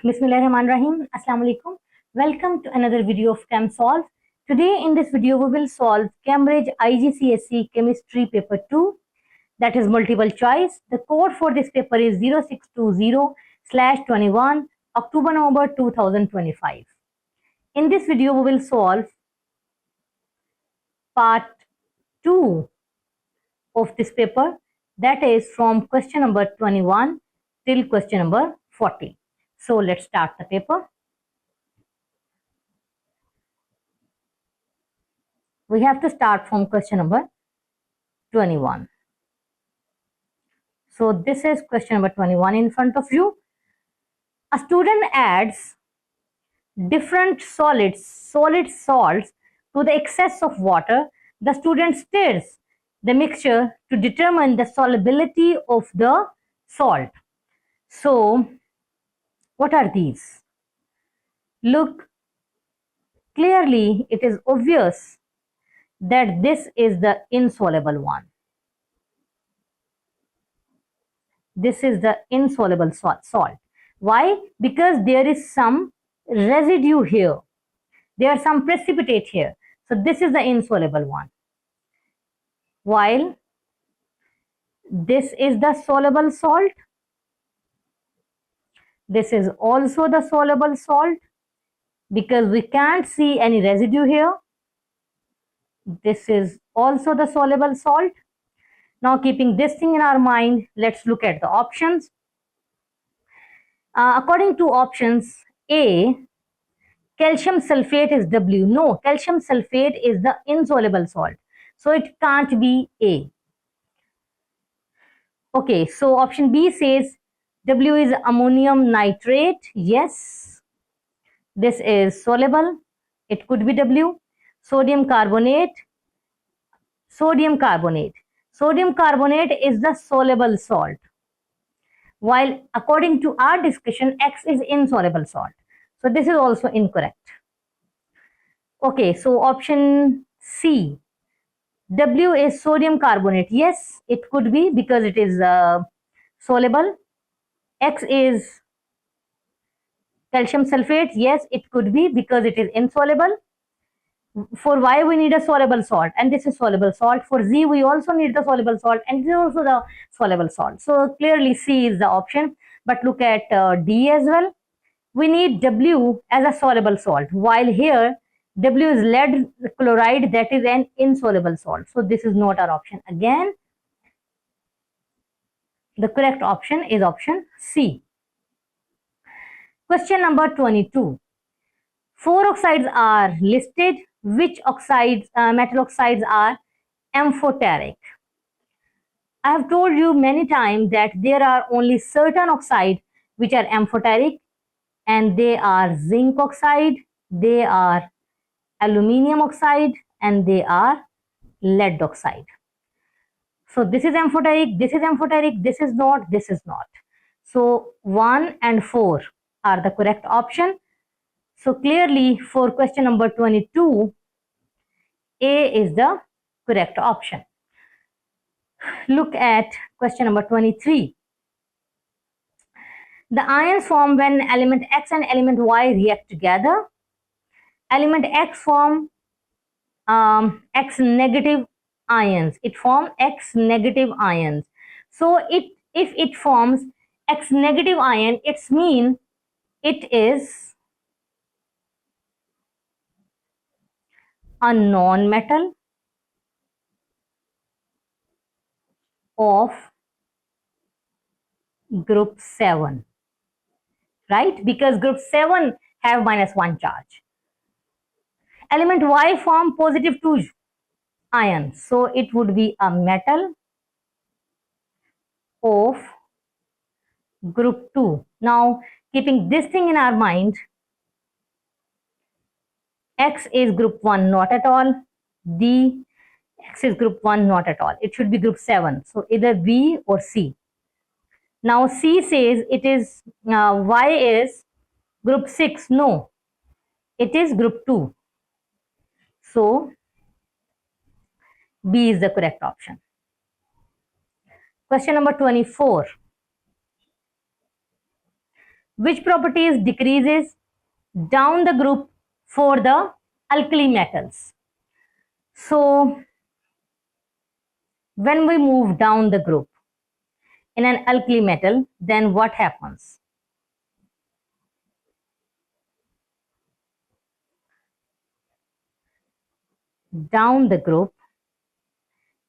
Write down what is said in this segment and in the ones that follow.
Bismillahirrahmanirrahim. Assalamu alaikum. Welcome to another video of Chem Solve. Today in this video we will solve Cambridge IGCSE Chemistry paper 2, that is multiple choice. The code for this paper is 0620/21 October-November 2025. In this video we will solve part 2 of this paper, that is from question number 21 till question number 40. So let's start the paper. We have to start from question number 21. So this is question number 21 in front of you. A student adds different solid salts to the excess of water. The student stirs the mixture to determine the solubility of the salt. So what are these? Look, clearly it is obvious that this is the insoluble one. This is the insoluble salt. Why? Because there is some residue here. There are some precipitate here. So this is the insoluble one. While this is the soluble salt. This is also the soluble salt because we can't see any residue here. This is also the soluble salt. Now, keeping this thing in our mind, let's look at the options. According to options A, calcium sulfate is W. No, calcium sulfate is the insoluble salt. So it can't be A. Okay, so option B says W is ammonium nitrate. Yes, this is soluble. It could be W. Sodium carbonate. Sodium carbonate. Sodium carbonate is the soluble salt. While according to our discussion, X is insoluble salt. So this is also incorrect. Okay, so option C. W is sodium carbonate. Yes, it could be because it is soluble. X is calcium sulfate. Yes, it could be because it is insoluble. For Y, we need a soluble salt, and this is soluble salt. For Z, we also need the soluble salt, and this is also the soluble salt. So clearly C is the option. But look at D as well. We need W as a soluble salt, while here W is lead chloride, that is an insoluble salt. So this is not our option. Again, the correct option is option C. Question number 22. 4 oxides are listed. Which oxides, metal oxides are amphoteric? I have told you many times that there are only certain oxides which are amphoteric, and they are zinc oxide, they are aluminium oxide, and they are lead oxide. So this is amphoteric, this is amphoteric, this is not, this is not. So 1 and 4 are the correct option. So clearly for question number 22, A is the correct option. Look at question number 23. The ions formed when element X and element Y react together. Element X form X negative ions. It forms X negative ions. So if it forms X negative ion, it's mean it is a non-metal of group 7, right? Because group 7 have -1 charge. Element Y form +2 ions, so it would be a metal of group 2. Now, keeping this thing in our mind, X is group 1, not at all. D, X is group 1, not at all. It should be group 7. So either B or C. Now C says it is Y is group 6. No, it is group 2. So B is the correct option. Question number 24. which properties decreases down the group for the alkali metals? So when we move down the group in an alkali metal, then what happens? Down the group,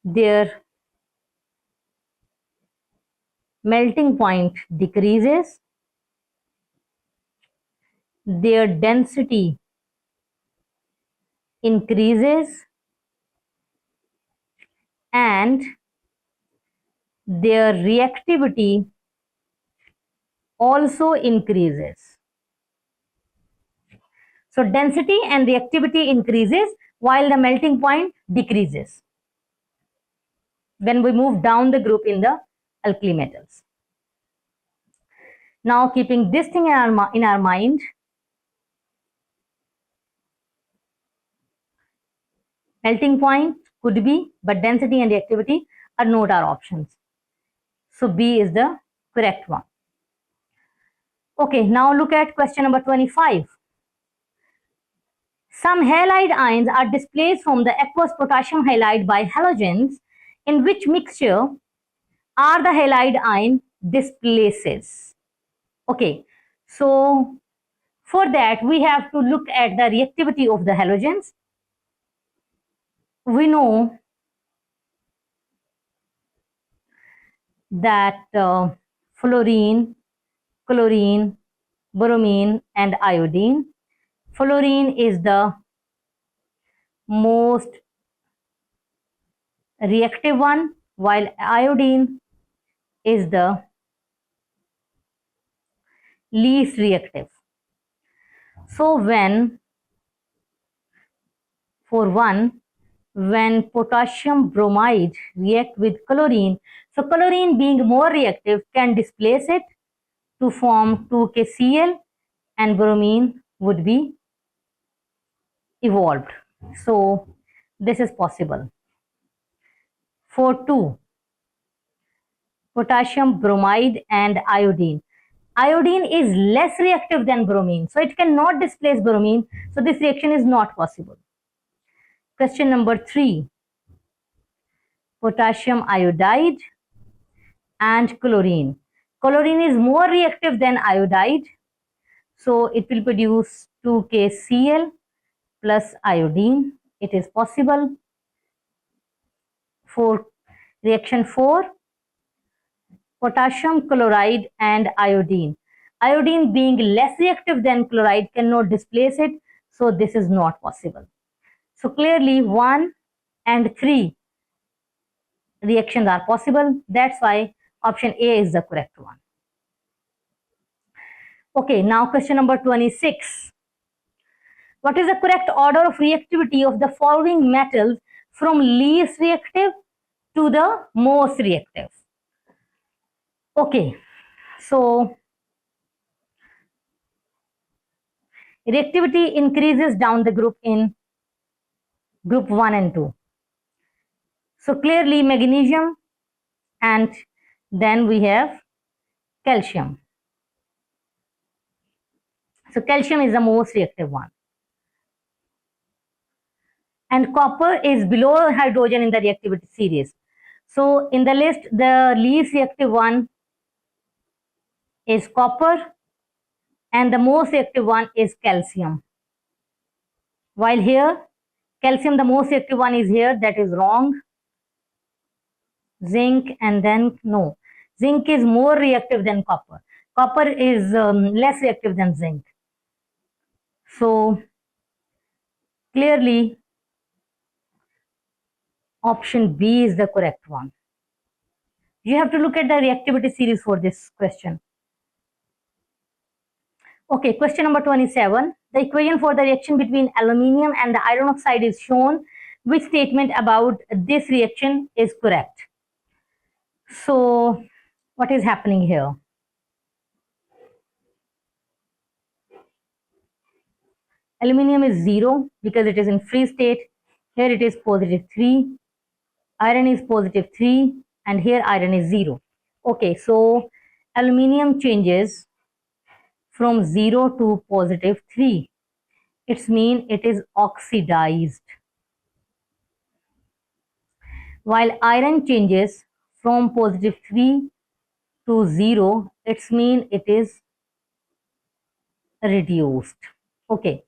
their melting point decreases, their density increases, and their reactivity also increases. So density and reactivity increases while the melting point decreases when we move down the group in the alkali metals. Now keeping this thing in our mind, melting point could be, but density and reactivity are not our options. So B is the correct one. Okay, now look at question number 25. Some halide ions are displaced from the aqueous potassium halide by halogens. In which mixture are the halide ion displaces? Okay, so for that we have to look at the reactivity of the halogens. We know that fluorine, chlorine, bromine, and iodine. Fluorine is the most reactive one, while iodine is the least reactive. So when potassium bromide react with chlorine, so chlorine being more reactive can displace it to form 2KCl, and bromine would be evolved. So this is possible. For 2, potassium bromide and iodine. Iodine is less reactive than bromine, so it cannot displace bromine. So this reaction is not possible. Question number 3, potassium iodide and chlorine. Chlorine is more reactive than iodide, so it will produce 2KCl plus iodine. It is possible. For reaction 4, potassium chloride and iodine. Iodine being less reactive than chloride cannot displace it, so this is not possible. So clearly 1 and 3 reactions are possible. That's why option A is the correct one. Okay, now question number 26. What is the correct order of reactivity of the following metals from least reactive to the most reactive? Okay, so reactivity increases down the group in group 1 and 2. So clearly magnesium, and then we have calcium. So calcium is the most reactive one. And copper is below hydrogen in the reactivity series. So in the list, the least reactive one is copper, and the most reactive one is calcium. While here, calcium, the most reactive one is here, that is wrong. Zinc, and then no. Zinc is more reactive than copper. Copper is less reactive than zinc. So clearly option B is the correct one. You have to look at the reactivity series for this question. Okay, question number 27. The equation for the reaction between aluminium and the iron oxide is shown. Which statement about this reaction is correct? So what is happening here? Aluminium is 0 because it is in free state. Here it is positive 3. Iron is positive 3, and here iron is 0. Okay, so aluminium changes from 0 to positive 3. It means it is oxidized. While iron changes from positive 3 to 0, it means it is reduced. Okay.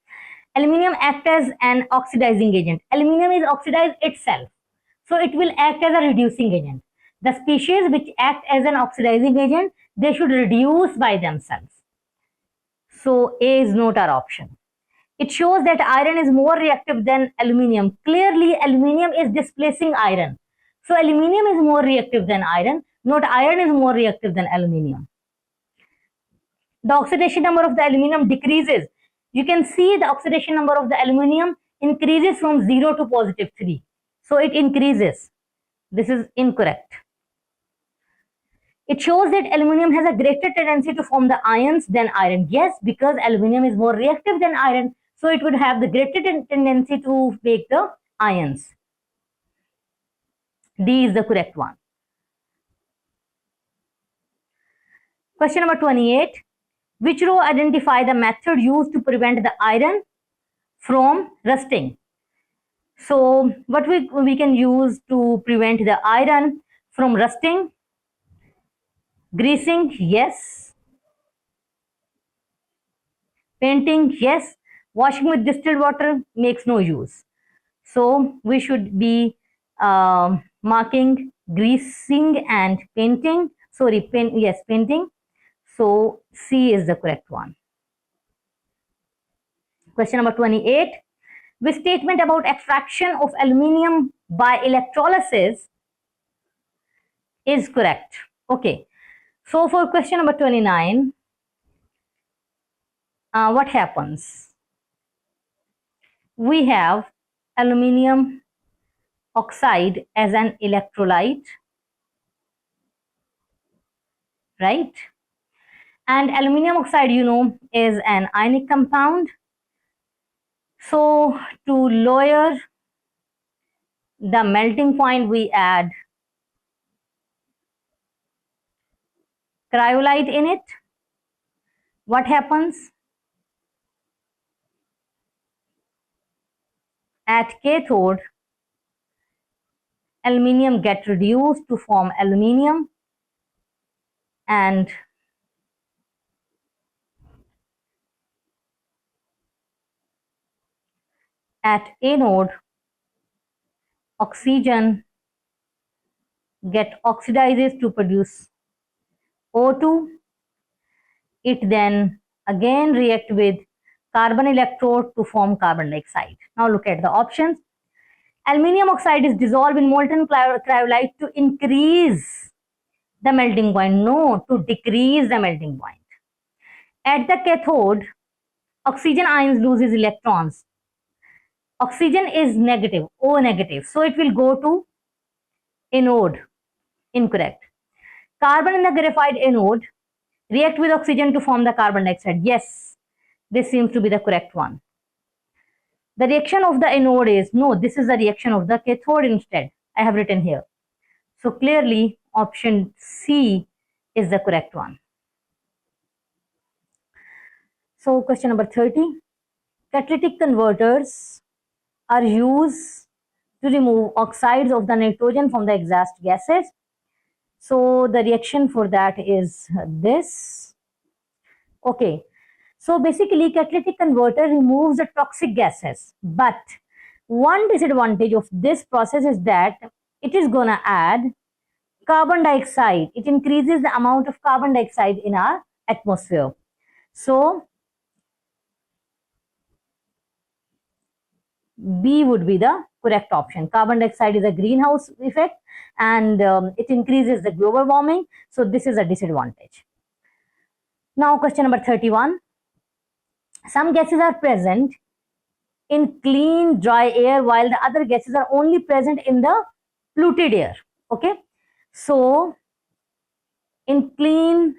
Aluminium acts as an oxidizing agent. Aluminium is oxidized itself, so it will act as a reducing agent. The species which act as an oxidizing agent, they should reduce by themselves. So A is not our option. It shows that iron is more reactive than aluminium. Clearly, aluminium is displacing iron. So aluminium is more reactive than iron, not iron is more reactive than aluminium. The oxidation number of the aluminium decreases. You can see the oxidation number of the aluminium increases from 0 to positive 3. So it increases. This is incorrect. It shows that aluminium has a greater tendency to form the ions than iron. Yes, because aluminium is more reactive than iron, so it would have the greater tendency to make the ions. D is the correct one. Question number 28. Which row identify the method used to prevent the iron from rusting? So what we can use to prevent the iron from rusting? Greasing, yes. Painting, yes. Washing with distilled water makes no use. So we should be marking greasing and painting. Sorry, painting. So C is the correct one. Question number 28. Which statement about extraction of aluminium by electrolysis is correct? Okay. So for question number 29, what happens? We have aluminium oxide as an electrolyte, right? And aluminium oxide, you know, is an ionic compound. So to lower the melting point, we add cryolite in it. What happens? At cathode, aluminium get reduced to form aluminium, and at anode, oxygen get oxidizes to produce O2. It then again react with carbon electrode to form carbon dioxide. Now look at the options. Aluminium oxide is dissolved in molten cryolite to increase the melting point. No, to decrease the melting point. At the cathode, oxygen ions loses electrons. Oxygen is negative, O negative. So it will go to anode. Incorrect. Carbon in the graphite anode react with oxygen to form the carbon dioxide. Yes, this seems to be the correct one. The reaction of the anode is, no, this is the reaction of the cathode instead. I have written here. So clearly option C is the correct one. So question number 30. Catalytic converters are used to remove oxides of the nitrogen from the exhaust gases. So the reaction for that is this. Okay. So basically catalytic converter removes the toxic gases. But one disadvantage of this process is that it is going to add carbon dioxide. It increases the amount of carbon dioxide in our atmosphere. So B would be the correct option. Carbon dioxide is a greenhouse effect and it increases the global warming. So this is a disadvantage. Now question number 31. Some gases are present in clean dry air while the other gases are only present in the polluted air. Okay. So in clean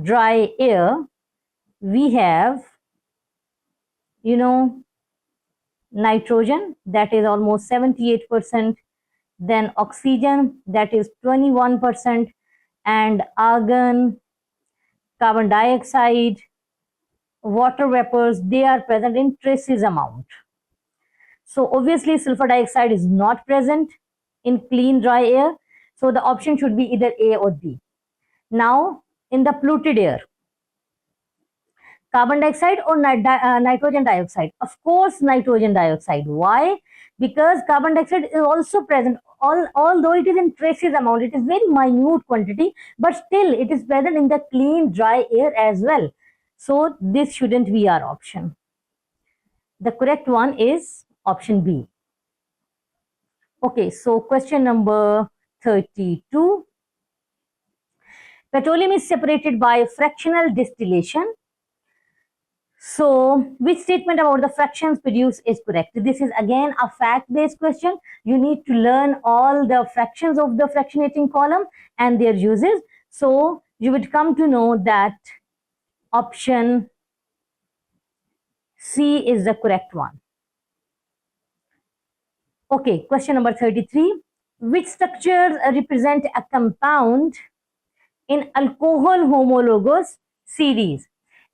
dry air, we have, you know, nitrogen, that is almost 78%, then oxygen, that is 21%, and argon, carbon dioxide, water vapors, they are present in traces amount. So obviously sulfur dioxide is not present in clean dry air. So the option should be either A or B. Now in the polluted air, carbon dioxide or nitrogen dioxide? Of course, nitrogen dioxide. Why? Because carbon dioxide is also present, although it is in traces amount, it is very minute quantity, but still it is present in the clean dry air as well. So this shouldn't be our option. The correct one is option B. Okay, so question number 32. Petroleum is separated by fractional distillation. So, which statement about the fractions produced is correct? This is again a fact-based question. You need to learn all the fractions of the fractionating column and their uses. So, you would come to know that option C is the correct one. Okay, question number 33. Which structures represent a compound in alcohol homologous series?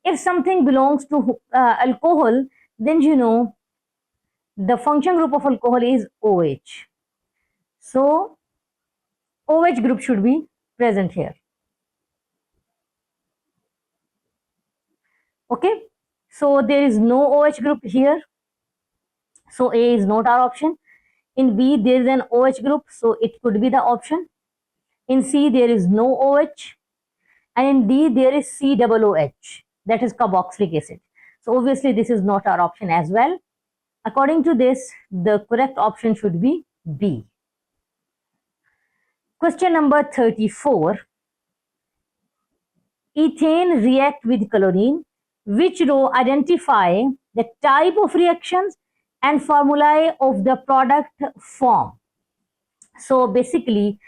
If something belongs to alcohol, then you know the function group of alcohol is OH. So OH group should be present here. Okay, so there is no OH group here. So A is not our option. In B, there is an OH group, so it could be the option. In C, there is no OH. And in D, there is COOH, that is carboxylic acid. So obviously, this is not our option as well. According to this, the correct option should be B. Question number 34. Ethane react with chlorine. Which row identify the type of reactions and formulae of the product form? So basically,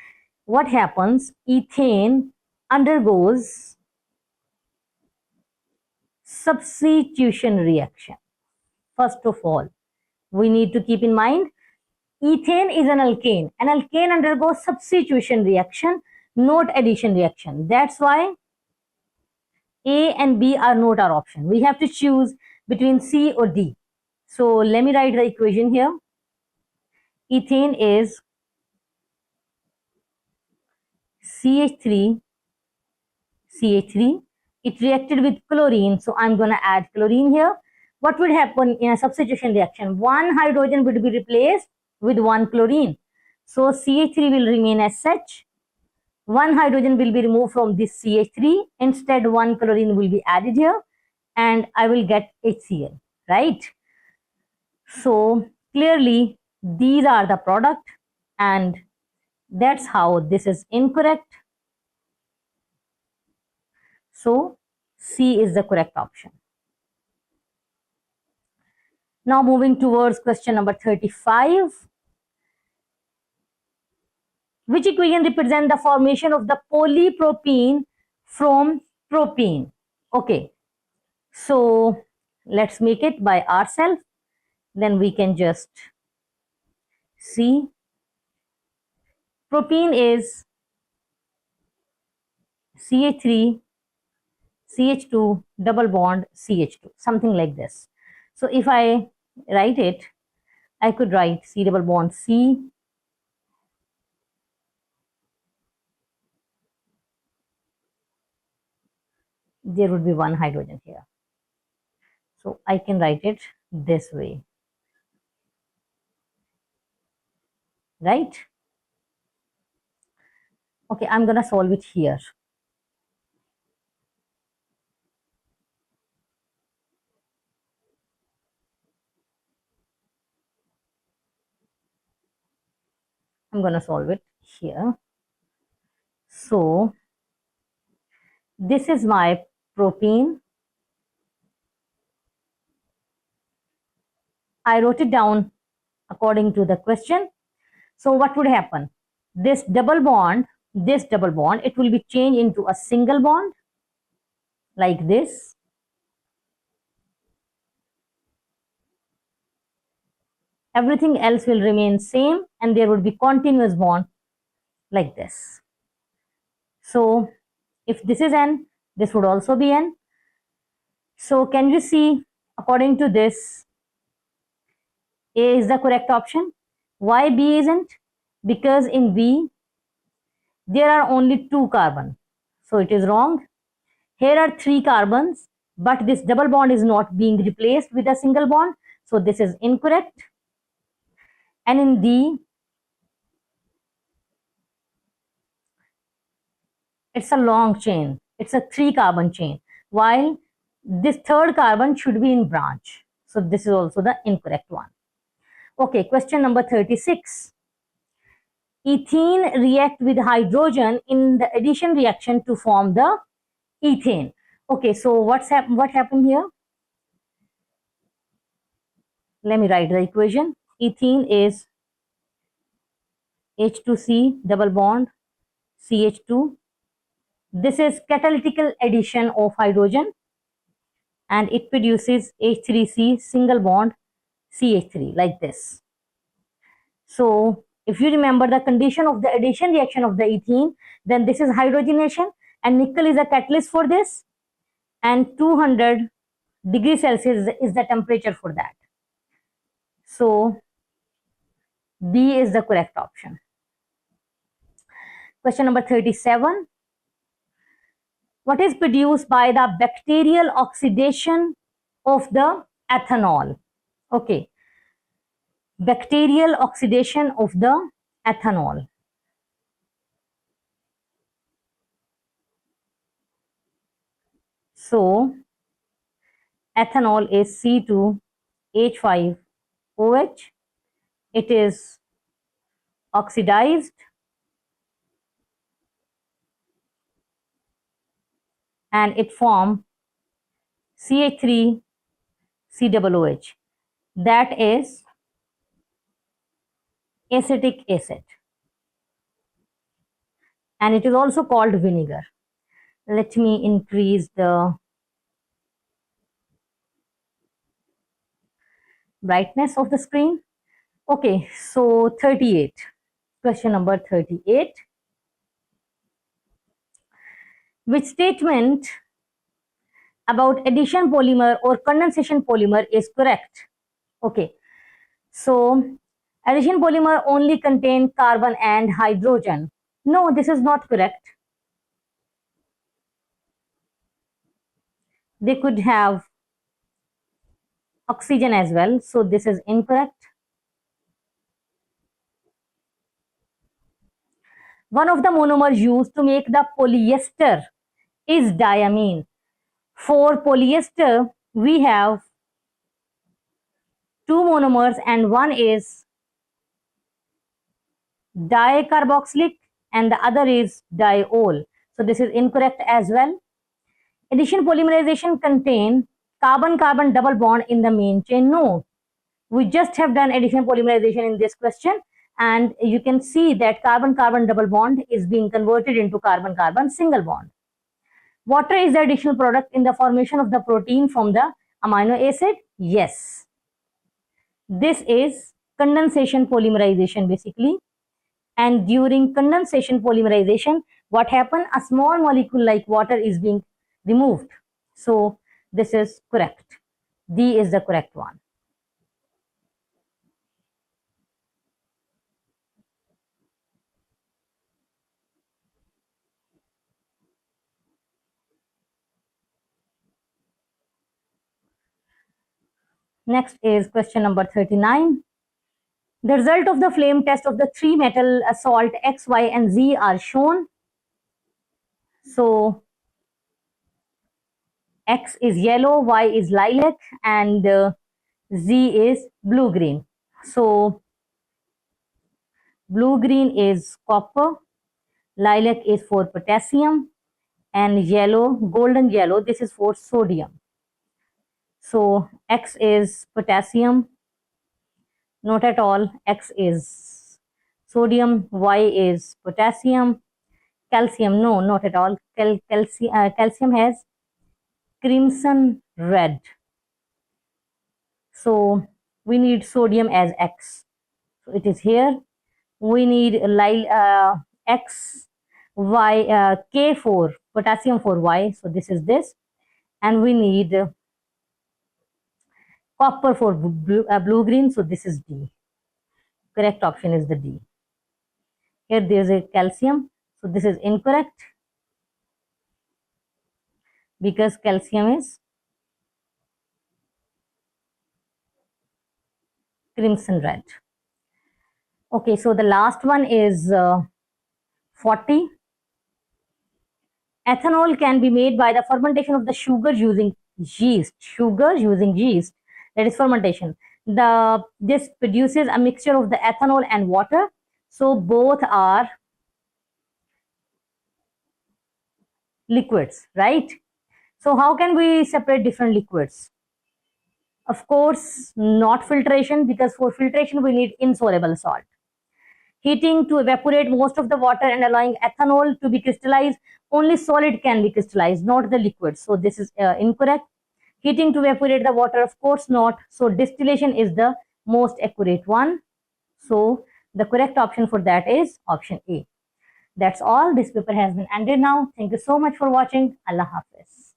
what happens? Ethane undergoes substitution reaction. First of all, we need to keep in mind, ethane is an alkane. An alkane undergoes substitution reaction, not addition reaction. That's why A and B are not our option. We have to choose between C or D. So let me write the equation here. Ethane is CH3, CH3. It reacted with chlorine, so I'm going to add chlorine here. What would happen in a substitution reaction? One hydrogen would be replaced with one chlorine. So CH3 will remain as such. One hydrogen will be removed from this CH3. Instead, one chlorine will be added here and I will get HCl, right? So clearly, these are the product and that's how this is incorrect. So C is the correct option. Now moving towards question number 35. Which equation represents the formation of the polypropene from propene? Okay, so let's make it by ourselves. Then we can just see. Propene is CH3, CH2, double bond, CH2, something like this. So if I write it, I could write C double bond C, there would be one hydrogen here. So I can write it this way, right? Okay, I'm gonna solve it here. I'm gonna solve it here. So this is my propene. I wrote it down according to the question. So what would happen? This double bond, it will be changed into a single bond like this. Everything else will remain same and there would be continuous bond like this. So if this is N, this would also be N. So can you see, according to this, A is the correct option. Why B isn't? Because in B, there are only 2 carbons. So it is wrong. Here are 3 carbons, but this double bond is not being replaced with a single bond. So this is incorrect. And in D, it's a long chain. It's a 3 carbon chain. While this third carbon should be in branch. So this is also the incorrect one. Okay, question number 36. Ethene react with hydrogen in the addition reaction to form the ethane. Okay, so what happened here? Let me write the equation. Ethene is H2C double bond CH2. This is catalytic addition of hydrogen and it produces H3C single bond CH3 like this. So if you remember the condition of the addition reaction of the ethene, then this is hydrogenation and nickel is a catalyst for this, and 200 degrees Celsius is the temperature for that. So B is the correct option. Question number 37. What is produced by the bacterial oxidation of the ethanol? Okay, bacterial oxidation of the ethanol. So ethanol is C2H5OH. It is oxidized and it forms CH3COOH. That is acetic acid. And it is also called vinegar. Let me increase the brightness of the screen. Okay, so 38. Question number 38. Which statement about addition polymer or condensation polymer is correct? Okay, so addition polymer only contain carbon and hydrogen. No, this is not correct. They could have oxygen as well, so this is incorrect. One of the monomers used to make the polyester is diamine. For polyester, we have 2 monomers and one is dicarboxylic and the other is diol. So this is incorrect as well. Addition polymerization contain carbon-carbon double bond in the main chain. No, we just have done addition polymerization in this question and you can see that carbon-carbon double bond is being converted into carbon-carbon single bond. Water is the additional product in the formation of the protein from the amino acid. Yes. This is condensation polymerization basically. And during condensation polymerization, what happened? A small molecule like water is being removed. So this is correct. D is the correct one. Next is question number 39. The result of the flame test of the 3 metal salt X, Y, and Z are shown. So X is yellow, Y is lilac, and Z is blue-green. So blue-green is copper, lilac is for potassium, and yellow, golden yellow, this is for sodium. So X is potassium, not at all. X is sodium, Y is potassium, calcium, no, not at all. Calcium has crimson red. So we need sodium as X. So it is here. We need X, Y, K for potassium for Y. So this is this. And we need Copper for blue green, so this is D. Correct option is the D. Here there is a calcium, so this is incorrect because calcium is crimson red. Okay, so the last one is 40. Ethanol can be made by the fermentation of the sugar using yeast. Sugar using yeast, that is fermentation. This produces a mixture of the ethanol and water. So both are liquids, right? So how can we separate different liquids? Of course, not filtration, because for filtration we need insoluble salt. Heating to evaporate most of the water and allowing ethanol to be crystallized. Only solid can be crystallized, not the liquid. So this is incorrect. Heating to evaporate the water, of course not. So distillation is the most accurate one. So the correct option for that is option A. That's all. This paper has been ended now. Thank you so much for watching. Allah Hafiz.